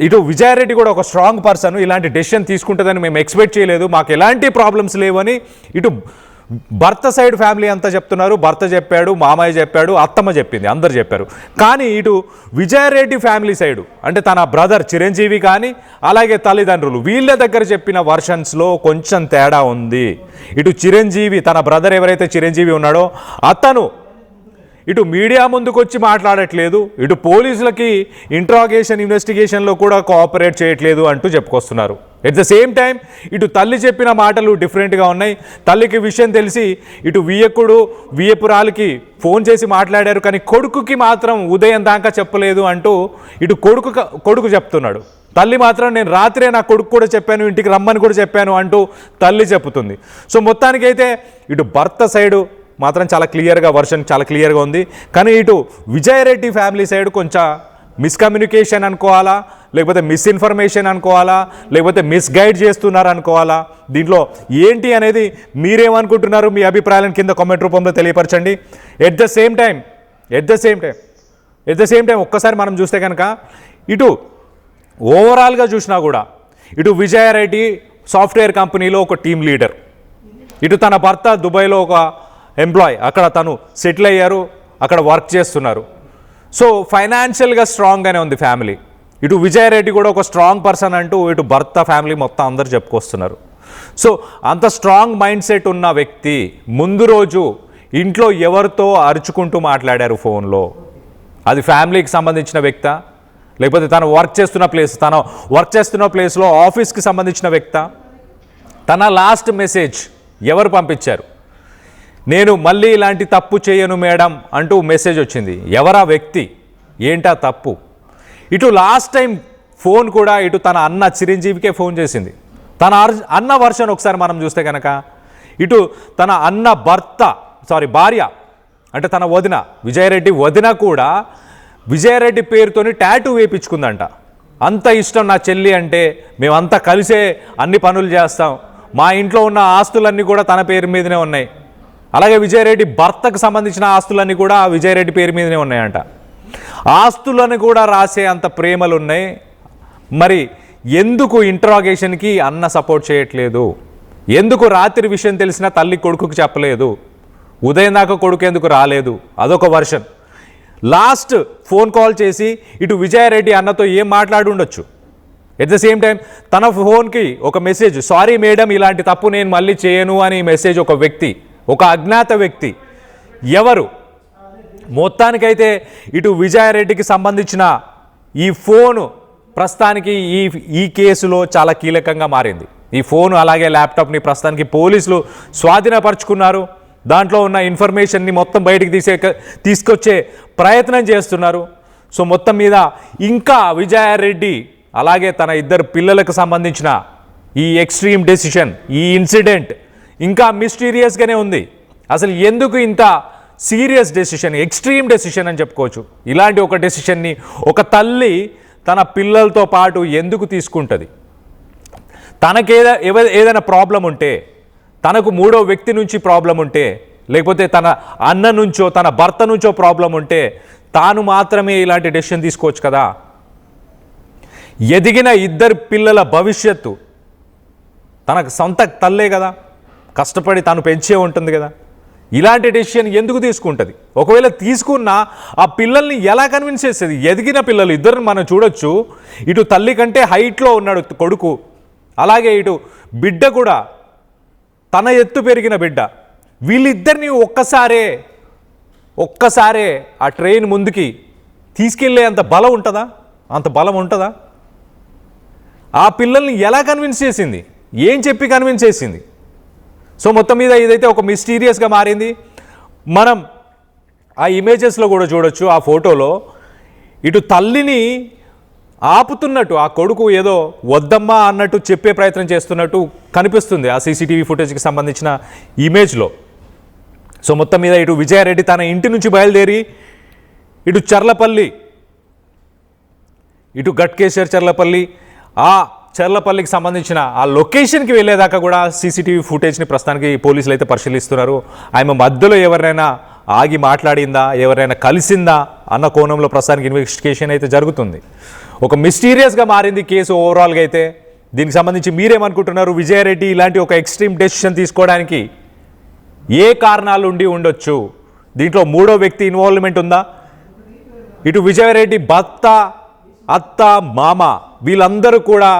ఇటు విజయారెడ్డి కూడా ఒక స్ట్రాంగ్ పర్సన్, ఇలాంటి డెసిషన్ తీసుకుంటుందని మేము ఎక్స్పెక్ట్ చేయలేదు, మాకు ఎలాంటి ప్రాబ్లమ్స్ లేవని ఇటు భర్త సైడ్ ఫ్యామిలీ అంతా చెప్తున్నారు. భర్త చెప్పాడు, మామయ్య చెప్పాడు, అత్తమ్మ చెప్పింది, అందరు చెప్పారు. కానీ ఇటు విజయారెడ్డి ఫ్యామిలీ సైడు అంటే తన బ్రదర్ చిరంజీవి కానీ అలాగే తల్లిదండ్రులు వీళ్ళ దగ్గర చెప్పిన వర్షన్స్లో కొంచెం తేడా ఉంది. ఇటు చిరంజీవి తన బ్రదర్ ఎవరైతే చిరంజీవి ఉన్నాడో అతను ఇటు మీడియా ముందుకు వచ్చి మాట్లాడట్లేదు, ఇటు పోలీసులకి ఇంట్రాగేషన్ ఇన్వెస్టిగేషన్లో కూడా కోఆపరేట్ చేయట్లేదు అంటూ చెప్పుకొస్తున్నారు. ఎట్ ద సేమ్ టైం ఇటు తల్లి చెప్పిన మాటలు డిఫరెంట్గా ఉన్నాయి. తల్లికి విషయం తెలిసి ఇటు వియ్యపురాలకి ఫోన్ చేసి మాట్లాడారు, కానీ కొడుకుకి మాత్రం ఉదయం దాకా చెప్పలేదు అంటూ ఇటు కొడుకు చెప్తున్నాడు. తల్లి మాత్రం నేను రాత్రే నా కొడుకు కూడా చెప్పాను, ఇంటికి రమ్మని కూడా చెప్పాను అంటూ తల్లి చెప్తుంది. సో మొత్తానికైతే ఇటు భర్త సైడు మాత్రం చాలా క్లియర్గా వర్షన్ చాలా క్లియర్గా ఉంది. కానీ ఇటు విజయారెడ్డి ఫ్యామిలీ సైడ్ కొంచెం మిస్కమ్యూనికేషన్ అనుకోవాలా, లేకపోతే మిస్ఇన్ఫర్మేషన్ అనుకోవాలా, లేకపోతే మిస్గైడ్ చేస్తున్నారు అనుకోవాలా, దీంట్లో ఏంటి అనేది మీరేమనుకుంటున్నారు? మీ అభిప్రాయాలను కింద కామెంట్ రూపంలో తెలియపరచండి. ఎట్ ద సేమ్ టైం ఒక్కసారి మనం చూస్తే కనుక ఇటు ఓవరాల్గా చూసినా కూడా ఇటు విజయారెడ్డి సాఫ్ట్వేర్ కంపెనీలో ఒక టీమ్ లీడర్, ఇటు తన భర్త దుబాయ్లో ఒక ఎంప్లాయ్, అక్కడ తను సెటిల్ అయ్యారు, అక్కడ వర్క్ చేస్తున్నారు. సో ఫైనాన్షియల్గా స్ట్రాంగ్గానే ఉంది ఫ్యామిలీ. ఇటు విజయారెడ్డి కూడా ఒక స్ట్రాంగ్ పర్సన్ అంటూ ఇటు భర్త ఫ్యామిలీ మొత్తం అందరు చెప్పుకొస్తున్నారు. సో అంత స్ట్రాంగ్ మైండ్ సెట్ ఉన్న వ్యక్తి ముందు రోజు ఇంట్లో ఎవరితో అరుచుకుంటూ మాట్లాడారు ఫోన్లో, అది ఫ్యామిలీకి సంబంధించిన వ్యక్తా, లేకపోతే తను వర్క్ చేస్తున్న ప్లేస్లో ఆఫీస్కి సంబంధించిన వ్యక్తా? తన లాస్ట్ మెసేజ్ ఎవరు పంపించారు? నేను మళ్ళీ ఇలాంటి తప్పు చేయను మేడం అంటూ మెసేజ్ వచ్చింది. ఎవరా వ్యక్తి, ఏంటా తప్పు? ఇటు లాస్ట్ టైం ఫోన్ కూడా ఇటు తన అన్న చిరంజీవికే ఫోన్ చేసింది. తన అన్న వర్షన్ ఒకసారి మనం చూస్తే కనుక ఇటు తన అన్న భార్య అంటే తన వదిన విజయారెడ్డి వదిన కూడా విజయారెడ్డి పేరుతోని టాటూ వేయించుకుందంట. అంత ఇష్టం నా చెల్లి అంటే, మేమంతా కలిసే అన్ని పనులు చేస్తాం, మా ఇంట్లో ఉన్న ఆస్తులన్నీ కూడా తన పేరు మీదనే ఉన్నాయి, అలాగే విజయారెడ్డి భర్తకు సంబంధించిన ఆస్తులన్నీ కూడా విజయారెడ్డి పేరు మీదనే ఉన్నాయంట. ఆస్తులను కూడా రాసే అంత ప్రేమలు ఉన్నాయి. మరి ఎందుకు ఇంట్రాగేషన్కి అన్న సపోర్ట్ చేయట్లేదు? ఎందుకు రాత్రి విషయం తెలిసినా తల్లి కొడుకుకి చెప్పలేదు? ఉదయం దాకా కొడుకు ఎందుకు రాలేదు? అదొక వర్షన్. లాస్ట్ ఫోన్ కాల్ చేసి ఇటు విజయారెడ్డి అన్నతో ఏం మాట్లాడి ఉండొచ్చు. ఎట్ ద సేమ్ టైం తన ఫోన్కి ఒక మెసేజ్, సారీ మేడం, ఇలాంటి తప్పు నేను మళ్ళీ చేయను అని మెసేజ్ ఒక వ్యక్తి, ఒక అజ్ఞాత వ్యక్తి. ఎవరు? మొత్తానికైతే ఇటు విజయారెడ్డికి సంబంధించిన ఈ ఫోను ప్రస్తుతానికి ఈ కేసులో చాలా కీలకంగా మారింది. ఈ ఫోను అలాగే ల్యాప్టాప్ని ప్రస్తుతానికి పోలీసులు స్వాధీనపరుచుకున్నారు. దాంట్లో ఉన్న ఇన్ఫర్మేషన్ని మొత్తం బయటికి తీసుకొచ్చే ప్రయత్నం చేస్తున్నారు. సో మొత్తం మీద ఇంకా విజయారెడ్డి అలాగే తన ఇద్దరు పిల్లలకు సంబంధించిన ఈ ఎక్స్ట్రీమ్ డెసిషన్, ఈ ఇన్సిడెంట్ ఇంకా మిస్టీరియస్గానే ఉంది. అసలు ఎందుకు ఇంత సీరియస్ డెసిషన్, ఎక్స్ట్రీమ్ డెసిషన్ అని చెప్పుకోవచ్చు, ఇలాంటి ఒక డెసిషన్ని ఒక తల్లి తన పిల్లలతో పాటు ఎందుకు తీసుకుంటుంది? ఏదైనా ప్రాబ్లం ఉంటే, తనకు మూడో వ్యక్తి నుంచి ప్రాబ్లం ఉంటే, లేకపోతే తన అన్న నుంచో తన భర్త నుంచో ప్రాబ్లం ఉంటే తాను మాత్రమే ఇలాంటి డెసిషన్ తీసుకోవచ్చు కదా. ఎదిగిన ఇద్దరు పిల్లల భవిష్యత్తు తనకు సొంత తల్లే కదా, కష్టపడి తను పెంచే ఉంటుంది కదా. ఇలాంటి డెసిషన్ ఎందుకు తీసుకుంటుంది? ఒకవేళ తీసుకున్నా ఆ పిల్లల్ని ఎలా కన్విన్స్ చేస్తుంది? ఎదిగిన పిల్లలు ఇద్దరిని మనం చూడొచ్చు. ఇటు తల్లి కంటే హైట్లో ఉన్నాడు కొడుకు, అలాగే ఇటు బిడ్డ కూడా తన ఎత్తు పెరిగిన బిడ్డ. వీళ్ళిద్దరిని ఒక్కసారే ఆ ట్రైన్ ముందుకి తీసుకెళ్ళే అంత బలం ఉంటుందా? అంత బలం ఉంటుందా? ఆ పిల్లల్ని ఎలా కన్విన్స్ చేసింది? ఏం చెప్పి కన్విన్స్ చేసింది? సో మొత్తం మీద ఇదైతే ఒక మిస్టీరియస్గా మారింది. మనం ఆ ఇమేజెస్లో కూడా చూడొచ్చు, ఆ ఫోటోలో ఇటు తల్లిని ఆపుతున్నట్టు ఆ కొడుకు ఏదో వద్దమ్మా అన్నట్టు చెప్పే ప్రయత్నం చేస్తున్నట్టు కనిపిస్తుంది ఆ సీసీటీవీ ఫుటేజ్కి సంబంధించిన ఇమేజ్లో. సో మొత్తం మీద ఇటు విజయారెడ్డి తన ఇంటి నుంచి బయలుదేరి ఇటు చర్లపల్లి, ఇటు గట్కేశ్వర్ చర్లపల్లి, ఆ చర్లపల్లికి సంబంధించిన ఆ లొకేషన్కి వెళ్ళేదాకా కూడా సీసీటీవీ ఫుటేజ్ని ప్రస్తుతానికి పోలీసులు అయితే పరిశీలిస్తున్నారు. ఆమె మధ్యలో ఎవరైనా ఆగి మాట్లాడిందా, ఎవరైనా కలిసిందా అన్న కోణంలో ప్రస్తుతానికి ఇన్వెస్టిగేషన్ అయితే జరుగుతుంది. ఒక మిస్టీరియస్గా మారింది కేసు ఓవరాల్గా అయితే. దీనికి సంబంధించి మీరేమనుకుంటున్నారు? విజయారెడ్డి ఇలాంటి ఒక ఎక్స్ట్రీమ్ డెసిషన్ తీసుకోవడానికి ఏ కారణాలు ఉండి ఉండొచ్చు? దీంట్లో మూడో వ్యక్తి ఇన్వాల్వ్మెంట్ ఉందా? ఇటు విజయారెడ్డి భర్త, అత్త, మామ వీళ్ళందరూ కూడా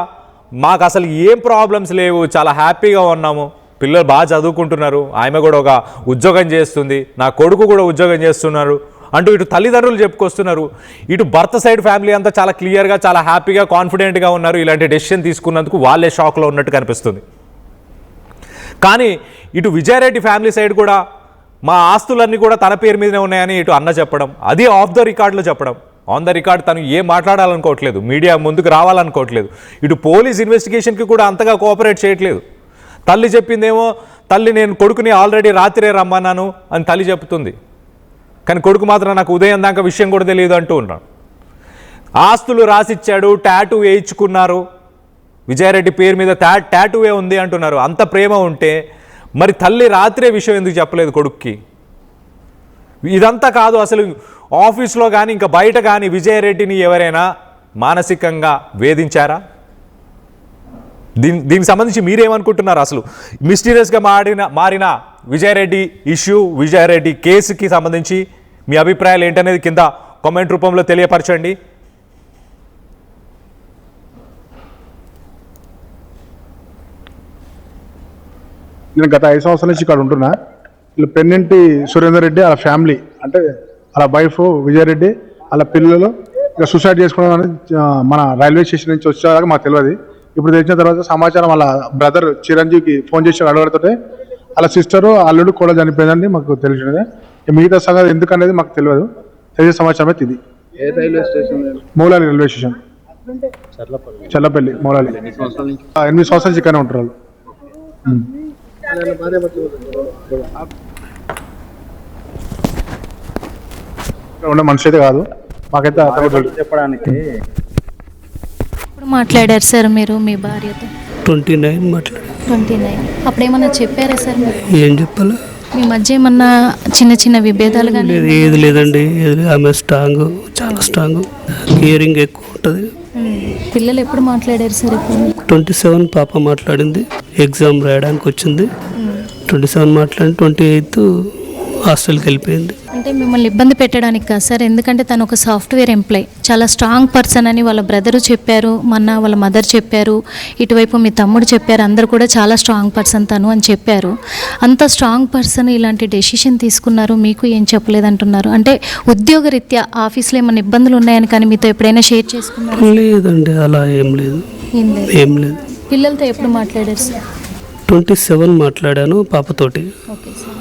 మాకు అసలు ఏం ప్రాబ్లమ్స్ లేవు, చాలా హ్యాపీగా ఉన్నాము, పిల్లలు బాగా చదువుకుంటున్నారు, ఆమె కూడా ఒక ఉద్యోగం చేస్తుంది, నా కొడుకు కూడా ఉద్యోగం చేస్తున్నారు అంటూ ఇటు తల్లిదండ్రులు చెప్పుకొస్తున్నారు. ఇటు భర్త సైడ్ ఫ్యామిలీ అంతా చాలా క్లియర్గా, చాలా హ్యాపీగా, కాన్ఫిడెంట్గా ఉన్నారు. ఇలాంటి డెసిషన్ తీసుకున్నందుకు వాళ్ళే షాక్లో ఉన్నట్టు కనిపిస్తుంది. కానీ ఇటు విజయారెడ్డి ఫ్యామిలీ సైడ్ కూడా మా ఆస్తులన్నీ కూడా తన పేరు మీదనే ఉన్నాయని ఇటు అన్న చెప్పడం, అది ఆఫ్ ద రికార్డులో చెప్పడం. ఆన్ ద రికార్డ్ తను ఏం మాట్లాడాలనుకోవట్లేదు, మీడియా ముందుకు రావాలనుకోవట్లేదు. ఇటు పోలీస్ ఇన్వెస్టిగేషన్కి కూడా అంతగా కోఆపరేట్ చేయట్లేదు. తల్లి చెప్పిందేమో, తల్లి నేను కొడుకుని ఆల్రెడీ రాత్రే రమ్మన్నాను అని తల్లి చెప్తుంది, కానీ కొడుకు మాత్రం నాకు ఉదయం దాకా విషయం కూడా తెలియదు అంటూ ఉన్నాడు. ఆస్తులు రాసిచ్చాడు, టాటూ వేయించుకున్నారు, విజయారెడ్డి పేరు మీద టాటూవే ఉంది అంటున్నారు. అంత ప్రేమ ఉంటే మరి తల్లి రాత్రే విషయం ఎందుకు చెప్పలేదు కొడుక్కి? ఇదంతా కాదు, అసలు ఆఫీస్లో కానీ ఇంకా బయట కానీ విజయారెడ్డిని ఎవరైనా మానసికంగా వేధించారా? దీనికి సంబంధించి మీరేమనుకుంటున్నారు? అసలు మిస్టీరియస్గా మారిన విజయారెడ్డి ఇష్యూ, విజయారెడ్డి కేసుకి సంబంధించి మీ అభిప్రాయాలు ఏంటనేది కింద కామెంట్ రూపంలో తెలియపరచండి. నేను గత 5 సంవత్సరాల నుంచి ఇక్కడ ఉంటున్నా. వీళ్ళు పెన్నింటి సురేందర్ రెడ్డి వాళ్ళ ఫ్యామిలీ, అంటే వాళ్ళ వైఫ్ విజయారెడ్డి వాళ్ళ పిల్లలు ఇక సూసైడ్ చేసుకోవడం మన రైల్వే స్టేషన్ నుంచి వచ్చేదాకా మాకు తెలియదు. ఇప్పుడు తెలిసిన తర్వాత సమాచారం వాళ్ళ బ్రదర్ చిరంజీవికి ఫోన్ చేసి అడగడుతుంటే వాళ్ళ సిస్టరు అల్లుడు కూడా చనిపోయిందని మాకు తెలిసినది. మిగతా సంగతి ఎందుకనేది మాకు తెలియదు. తెలిసే సమాచారం అయితే ఇది. Moula Ali railway station, Challapalli Moula Ali. 8 సంవత్సరాల నుంచి ఇక్కడనే ఉంటారు వాళ్ళు. ఉండే మనిషి అయితే కాదు, మాకైతే చెప్పడానికి ఎప్పుడు మాట్లాడారు సార్ మీరు మీ భార్యతో? 29 మాట్లాడాను. 29. అప్పుడు ఏమన్నా చెప్పారా సార్ మీరు? ఏం చెప్పాలి? మీ మధ్య ఏమన్నా చిన్న చిన్న విభేదాలు కానీ? లేదు, ఏది లేదండి. ఆమె స్ట్రాంగ్, చాలా స్ట్రాంగ్, కేరింగ్ ఎక్కువ ఉంటుంది. పిల్లలు ఎప్పుడు మాట్లాడారు సార్? ఇప్పుడు 27 పాప మాట్లాడింది, ఎగ్జామ్ రాయడానికి వచ్చింది. 27 మాట్లాడి 28 హాస్టల్కి వెళ్ళిపోయింది. అంటే మిమ్మల్ని ఇబ్బంది పెట్టడానికి కాదు సార్, ఎందుకంటే తను ఒక సాఫ్ట్వేర్ ఎంప్లాయ్, చాలా స్ట్రాంగ్ పర్సన్ అని వాళ్ళ బ్రదరు చెప్పారు, మొన్న వాళ్ళ మదర్ చెప్పారు, ఇటువైపు మీ తమ్ముడు చెప్పారు, అందరూ కూడా చాలా స్ట్రాంగ్ పర్సన్ తను అని చెప్పారు. అంత స్ట్రాంగ్ పర్సన్ ఇలాంటి డెసిషన్ తీసుకున్నారు, మీకు ఏం చెప్పలేదంటున్నారు. అంటే ఉద్యోగరీత్యా ఆఫీస్లో ఏమైనా ఇబ్బందులు ఉన్నాయని కానీ మీతో ఎప్పుడైనా షేర్ చేసుకున్నారు? లేదండి, అలా ఏం లేదు. ఏం లేదు. పిల్లలతో ఎప్పుడు మాట్లాడారు సార్? 27 మాట్లాడాను పాపతోటి. Okay sir.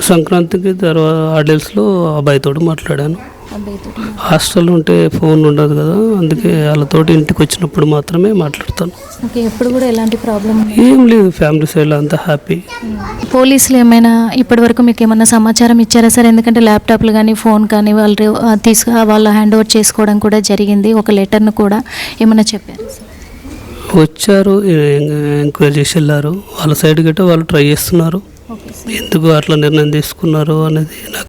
సంక్రాంతికి తర్వాత హాలిడేస్లో అబ్బాయితో మాట్లాడాను. అబ్బాయితో హాస్టల్ ఉంటే ఫోన్ ఉండదు కదా, అందుకే వాళ్ళతోటి ఇంటికి వచ్చినప్పుడు మాత్రమే మాట్లాడతాను. ఓకే. ఎప్పుడు కూడా ఎలాంటి ప్రాబ్లం? ఏం లేదు, ఫ్యామిలీ సైడ్ అంతా హ్యాపీ. పోలీసులు ఏమైనా ఇప్పటివరకు మీకు ఏమైనా సమాచారం ఇచ్చారా సార్? ఎందుకంటే ల్యాప్టాప్లు కానీ ఫోన్ కానీ వాళ్ళు వాళ్ళు హ్యాండ్ ఓవర్ చేసుకోవడం కూడా జరిగింది, ఒక లెటర్ను కూడా ఏమైనా చెప్పారు సార్? వచ్చారు, ఎంక్వైరీ చేసి వెళ్ళారు. వాళ్ళ సైడ్ గట్రా వాళ్ళు ట్రై చేస్తున్నారు. ఎందుకు అట్లా నిర్ణయం తీసుకున్నారు అనేది నాకు